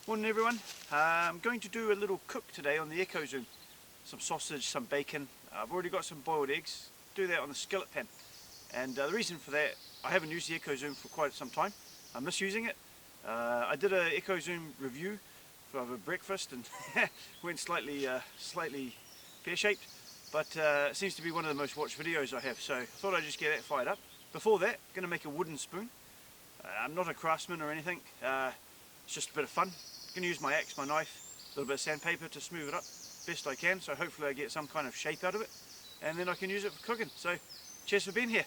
Morning everyone. I'm going to do a little cook today on the EcoZoom. Some sausage, some bacon. I've already got some boiled eggs. Do that on the skillet pan. And the reason for that, I haven't used the EcoZoom for quite some time. I miss using it. I did a EcoZoom review for breakfast and went slightly pear-shaped. But it seems to be one of the most watched videos I have, so I thought I'd just get that fired up. Before that, I'm going to make a wooden spoon. I'm not a craftsman or anything. It's just a bit of fun. I'm going to use my axe, my knife, a little bit of sandpaper to smooth it up best I can, so hopefully I get some kind of shape out of it, and then I can use it for cooking. So cheers for being here.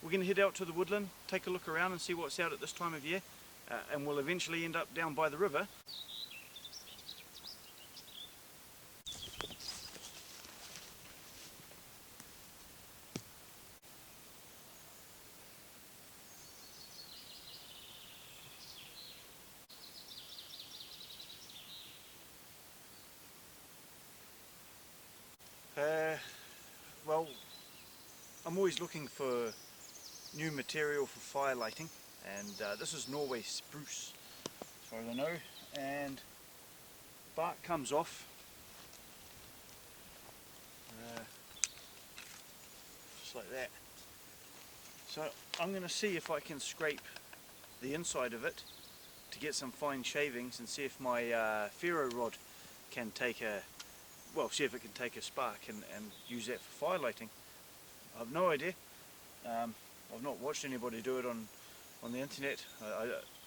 We're going to head out to the woodland, take a look around and see what's out at this time of year, and we'll eventually end up down by the river. Well, I'm always looking for new material for fire lighting, and this is Norway spruce as far as I know, and bark comes off just like that. So I'm going to see if I can scrape the inside of it to get some fine shavings and see if my ferro rod can take a, well, see if it can take a spark and use that for fire lighting. I've no idea. I've not watched anybody do it on the internet.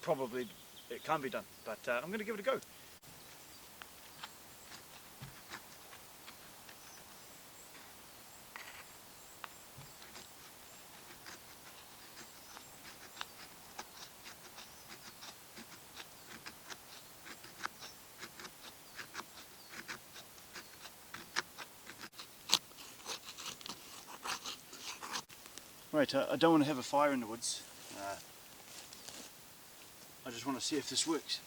Probably it can be done, but I'm going to give it a go. Right, I don't want to have a fire in the woods. I just want to see if this works.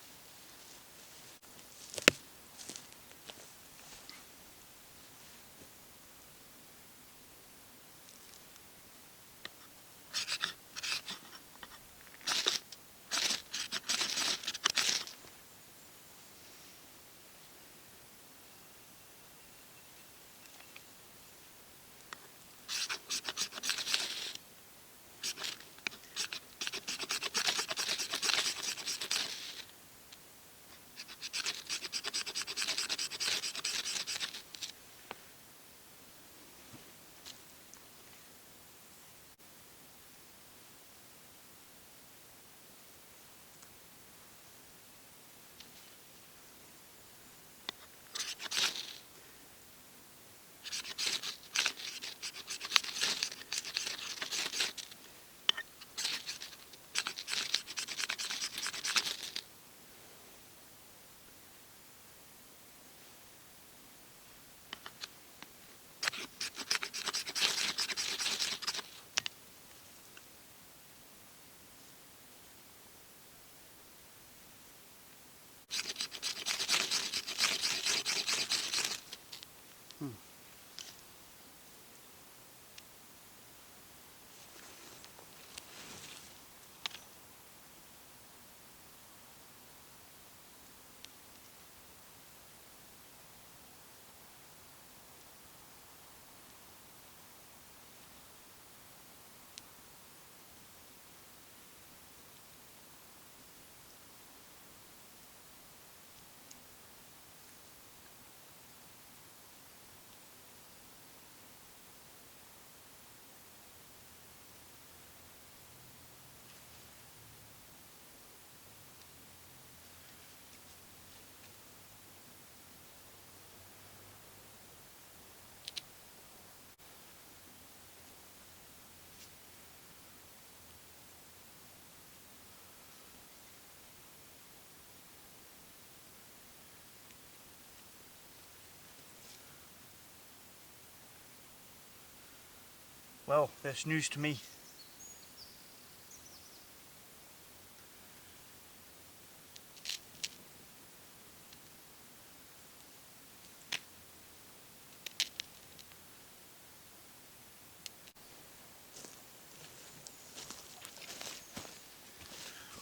Well, that's news to me.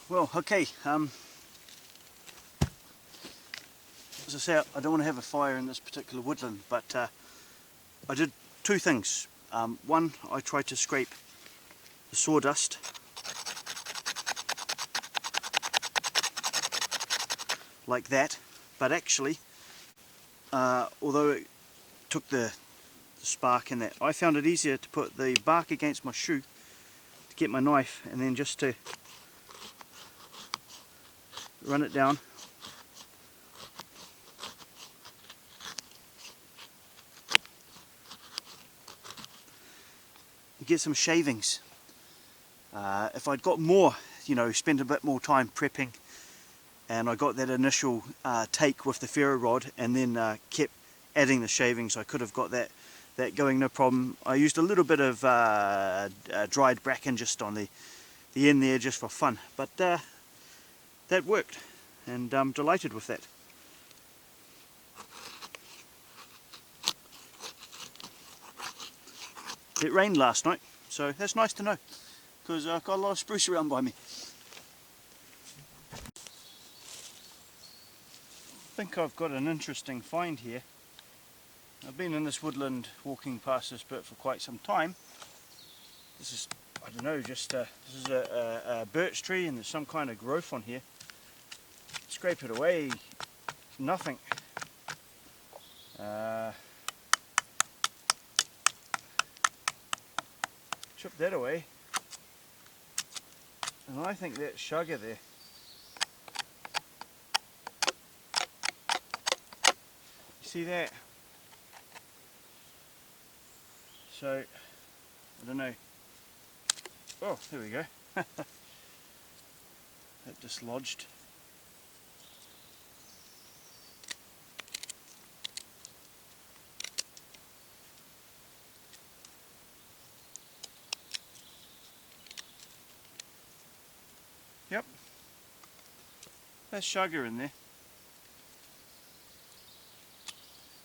Well, okay, as I say, I don't want to have a fire in this particular woodland, but I did two things. One, I tried to scrape the sawdust like that, but actually, although it took the spark in that, I found it easier to put the bark against my shoe to get my knife and then just to run it down. You get some shavings. If I'd got more, you know, spent a bit more time prepping, and I got that initial take with the ferro rod and then kept adding the shavings, I could have got that going no problem. I used a little bit of dried bracken just on the end there just for fun, but that worked, and I'm delighted with that. It rained last night, so that's nice to know, because I've got a lot of spruce around by me. I think I've got an interesting find here. I've been in this woodland walking past this bit for quite some time. This is, I don't know, just this is a birch tree, and there's some kind of growth on here. Scrape it away, nothing. Chip that away, and I think that's Chaga there. You see that? So, I don't know. Oh, there we go. That dislodged. Yep. There's Chaga in there.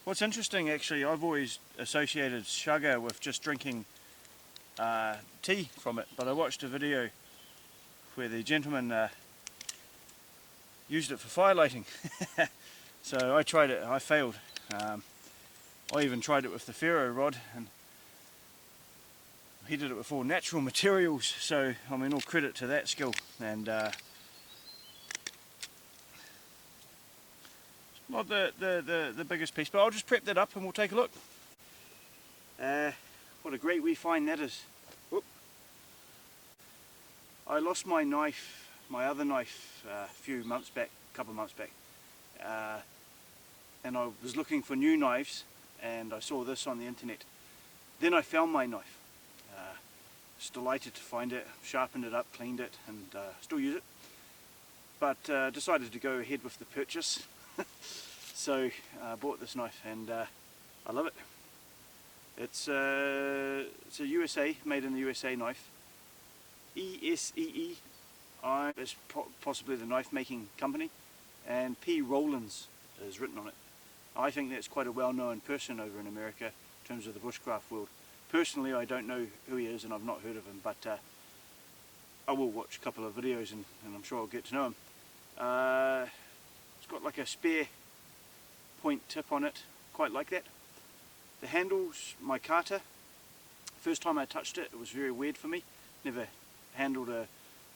What's interesting, actually, I've always associated Chaga with just drinking tea from it, but I watched a video where the gentleman used it for firelighting. So I tried it, I failed. I even tried it with the ferro rod, and he did it with all natural materials, so I mean, all credit to that skill. And not the biggest piece, but I'll just prep that up and we'll take a look. What a great wee find that is. Whoop. I lost my knife, my other knife, a couple of months back, and I was looking for new knives, and I saw this on the internet. Then I found my knife. Was delighted to find it, sharpened it up, cleaned it, and still use it. But decided to go ahead with the purchase. So I bought this knife, and I love it. It's a USA, made in the USA knife. ESEE is possibly the knife making company, and P. Rowlands is written on it. I think that's quite a well-known person over in America in terms of the bushcraft world. Personally, I don't know who he is, and I've not heard of him, but I will watch a couple of videos, and I'm sure I'll get to know him. It's got like a spare point tip on it, quite like that. The handle's micarta. First time I touched it, it was very weird for me. Never handled a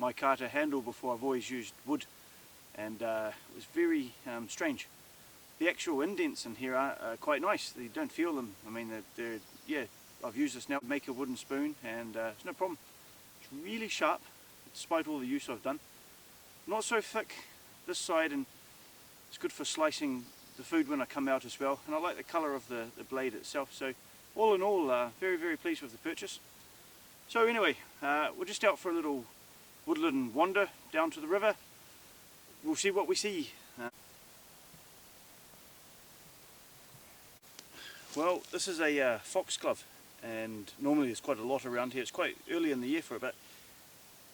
micarta handle before. I've always used wood, and it was very strange. The actual indents in here are quite nice. You don't feel them. I mean, yeah, I've used this now to make a wooden spoon, and it's no problem. It's really sharp, despite all the use I've done. Not so thick this side, and it's good for slicing the food when I come out as well. And I like the colour of the blade itself. So all in all, very, very pleased with the purchase. So anyway, we're just out for a little woodland wander down to the river. We'll see what we see. Well, this is a foxglove. and normally there's quite a lot around here. It's quite early in the year for it, but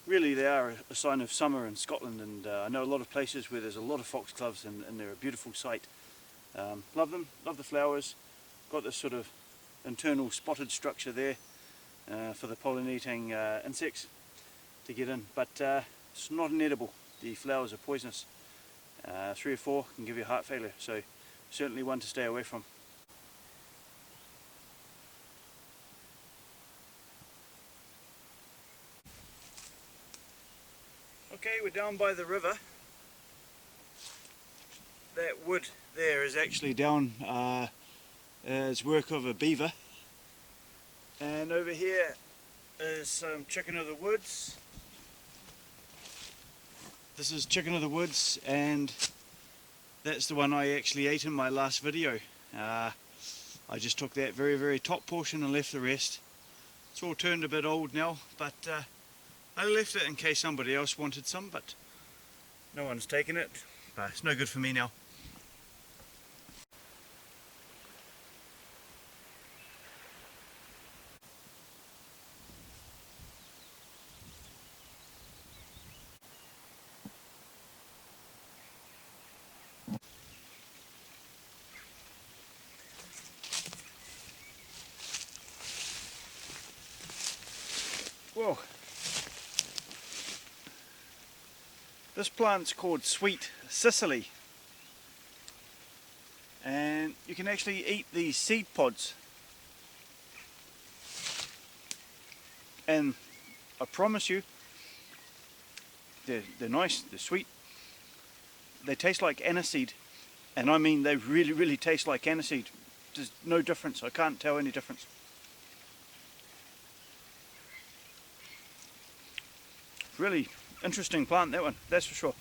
really they are a sign of summer in Scotland, and I know a lot of places where there's a lot of foxgloves, and they're a beautiful sight. Love them, love the flowers. Got this sort of internal spotted structure there for the pollinating insects to get in, but it's not an edible. The flowers are poisonous. 3 or 4 can give you heart failure, so certainly one to stay away from. Okay, we're down by the river. That wood there is actually down as work of a beaver, and over here is some chicken of the woods. This is chicken of the woods, and that's the one I actually ate in my last video. I just took that very top portion and left the rest. It's all turned a bit old now, but I left it in case somebody else wanted some, but no one's taken it. But it's no good for me now. Whoa. This plant's called Sweet Sicily, and you can actually eat these seed pods, and I promise you they're nice, they're sweet, they taste like aniseed, and I mean they really taste like aniseed. There's no difference, I can't tell any difference. Really interesting plant, that one, that's for sure.